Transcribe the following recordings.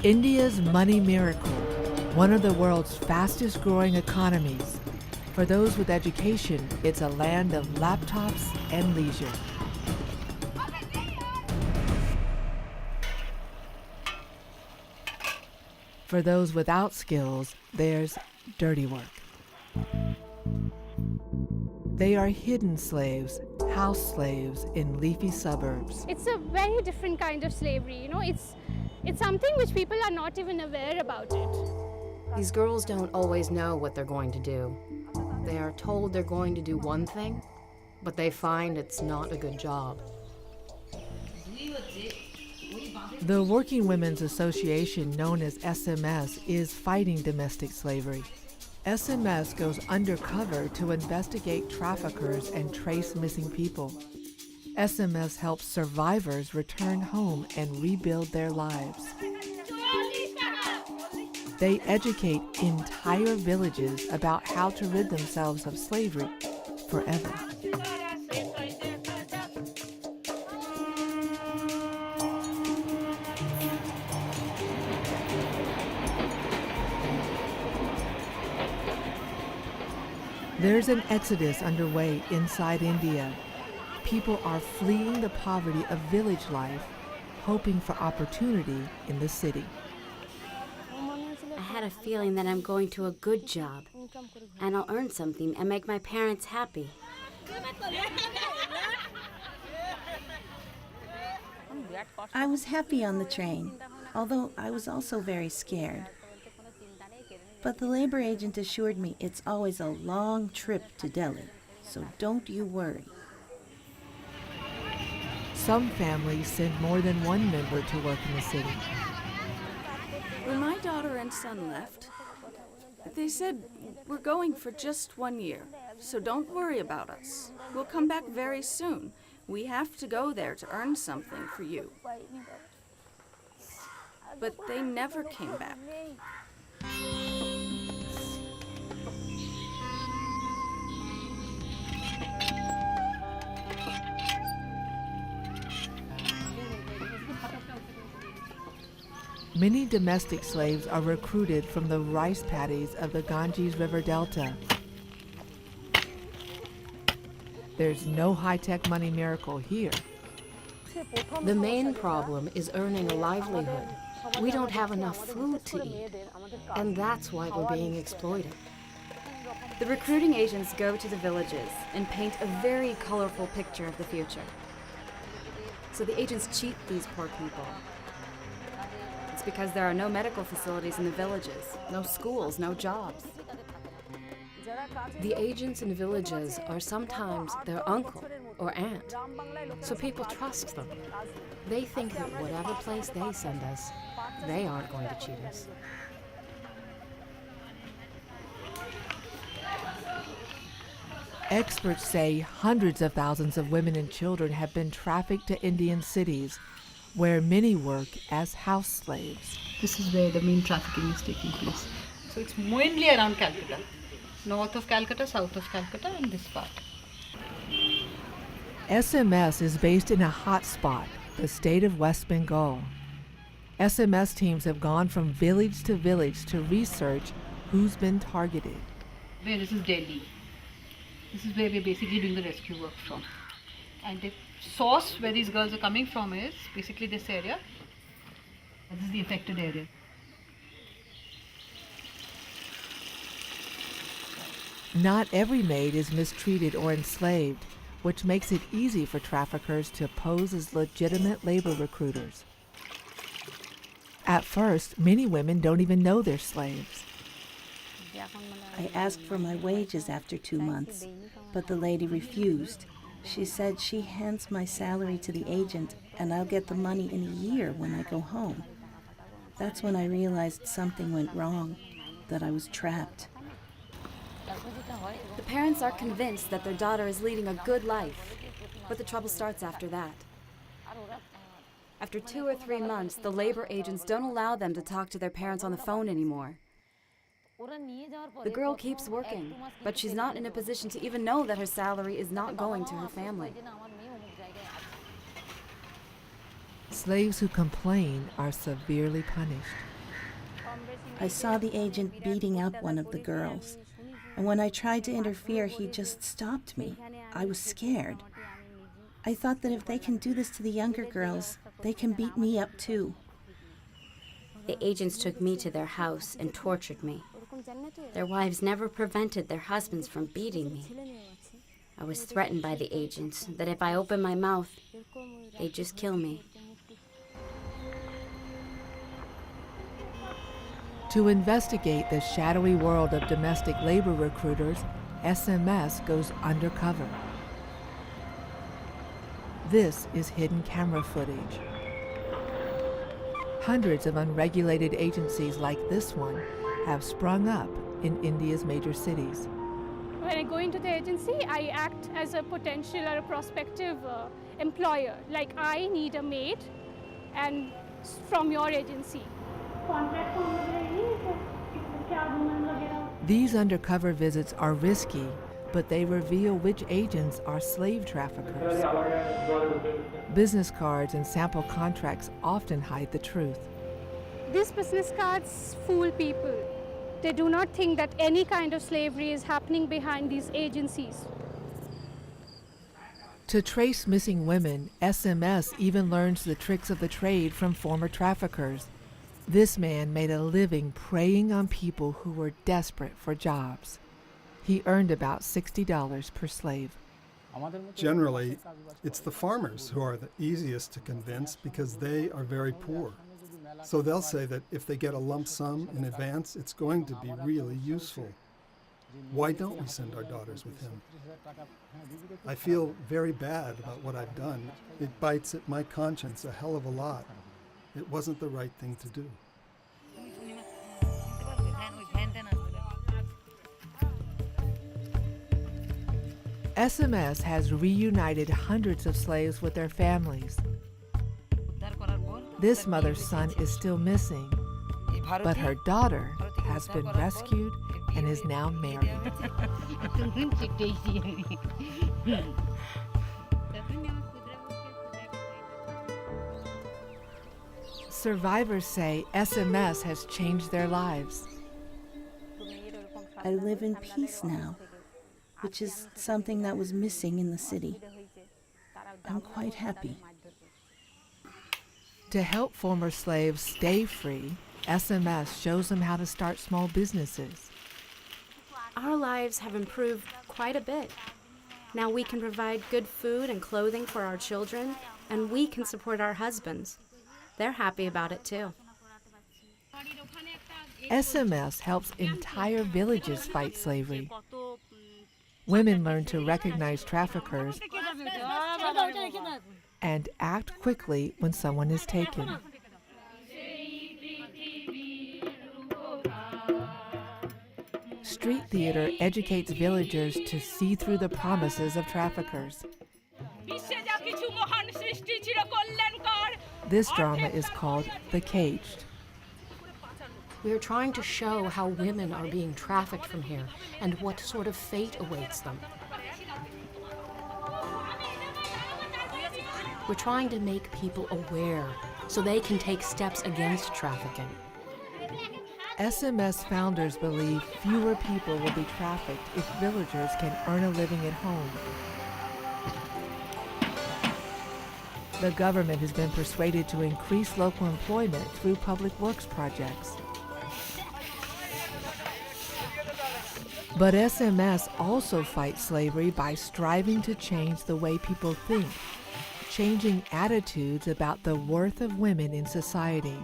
India's money miracle, one of the world's fastest growing economies. For those with education, it's a land of laptops and leisure. For those without skills, there's dirty work. They are hidden slaves, house slaves in leafy suburbs. It's a very different kind of slavery, it's something which people are not even aware about it. These girls don't always know what they're going to do. They are told they're going to do one thing, but they find it's not a good job. The Working Women's Association, known as SMS, is fighting domestic slavery. SMS goes undercover to investigate traffickers and trace missing people. SMS helps survivors return home and rebuild their lives. They educate entire villages about how to rid themselves of slavery forever. There's an exodus underway inside India. People are fleeing the poverty of village life, hoping for opportunity in the city. I had a feeling that I'm going to a good job, and I'll earn something and make my parents happy. I was happy on the train, although I was also very scared. But the labor agent assured me it's always a long trip to Delhi, so don't you worry. Some families send more than one member to work in the city. When my daughter and son left, they said, "We're going for just 1 year, so don't worry about us. We'll come back very soon. We have to go there to earn something for you." But they never came back. Many domestic slaves are recruited from the rice paddies of the Ganges River Delta. There's no high-tech money miracle here. The main problem is earning a livelihood. We don't have enough food to eat, and that's why we're being exploited. The recruiting agents go to the villages and paint a very colorful picture of the future. So the agents cheat these poor people. It's because there are no medical facilities in the villages, no schools, no jobs. The agents in villages are sometimes their uncle or aunt, so people trust them. They think that whatever place they send us, they aren't going to cheat us. Experts say hundreds of thousands of women and children have been trafficked to Indian cities, where many work as house slaves. This is where the main trafficking is taking place. So it's mainly around Calcutta, north of Calcutta, south of Calcutta, and this part. SMS is based in a hot spot, the state of West Bengal. SMS teams have gone from village to village to research who's been targeted. Where this is Delhi. This is where we're basically doing the rescue work from. And the source where these girls are coming from is basically this area. This is the affected area. Not every maid is mistreated or enslaved, which makes it easy for traffickers to pose as legitimate labor recruiters. At first, many women don't even know they're slaves. I asked for my wages after 2 months, but the lady refused. She said she hands my salary to the agent and I'll get the money in a year when I go home. That's when I realized something went wrong, that I was trapped. The parents are convinced that their daughter is leading a good life, but the trouble starts after that. After 2 or 3 months, the labor agents don't allow them to talk to their parents on the phone anymore. The girl keeps working, but she's not in a position to even know that her salary is not going to her family. Slaves who complain are severely punished. I saw the agent beating up one of the girls, and when I tried to interfere, he just stopped me. I was scared. I thought that if they can do this to the younger girls, they can beat me up too. The agents took me to their house and tortured me. Their wives never prevented their husbands from beating me. I was threatened by the agents that if I opened my mouth, they'd just kill me. To investigate the shadowy world of domestic labor recruiters, SMS goes undercover. This is hidden camera footage. Hundreds of unregulated agencies like this one have sprung up in India's major cities. When I go into the agency, I act as a potential or a prospective employer. Like, I need a maid and from your agency. These undercover visits are risky, but they reveal which agents are slave traffickers. Business cards and sample contracts often hide the truth. These business cards fool people. They do not think that any kind of slavery is happening behind these agencies. To trace missing women, SMS even learns the tricks of the trade from former traffickers. This man made a living preying on people who were desperate for jobs. He earned about $60 per slave. Generally, it's the farmers who are the easiest to convince because they are very poor. So they'll say that if they get a lump sum in advance, it's going to be really useful. Why don't we send our daughters with him? I feel very bad about what I've done. It bites at my conscience a hell of a lot. It wasn't the right thing to do. SMS has reunited hundreds of slaves with their families. This mother's son is still missing, but her daughter has been rescued and is now married. Survivors say SMS has changed their lives. I live in peace now, which is something that was missing in the city. I'm quite happy. To help former slaves stay free, SMS shows them how to start small businesses. Our lives have improved quite a bit. Now we can provide good food and clothing for our children, and we can support our husbands. They're happy about it too. SMS helps entire villages fight slavery. Women learn to recognize traffickers and act quickly when someone is taken. Street theater educates villagers to see through the promises of traffickers. This drama is called The Caged. We are trying to show how women are being trafficked from here and what sort of fate awaits them. We're trying to make people aware so they can take steps against trafficking. SMS founders believe fewer people will be trafficked if villagers can earn a living at home. The government has been persuaded to increase local employment through public works projects. But SMS also fights slavery by striving to change the way people think, changing attitudes about the worth of women in society,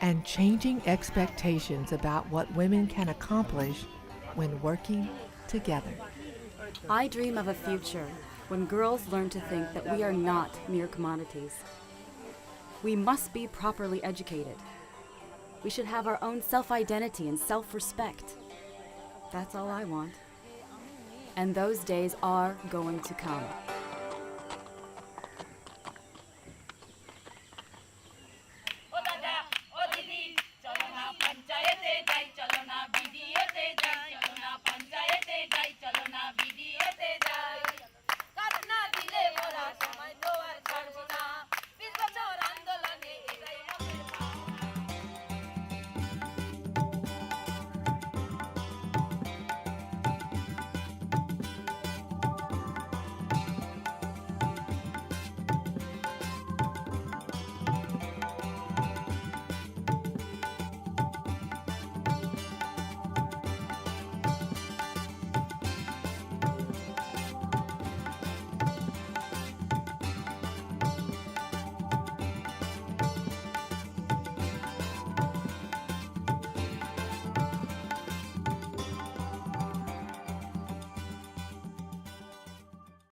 and changing expectations about what women can accomplish when working together. I dream of a future when girls learn to think that we are not mere commodities. We must be properly educated. We should have our own self-identity and self-respect. That's all I want. And those days are going to come.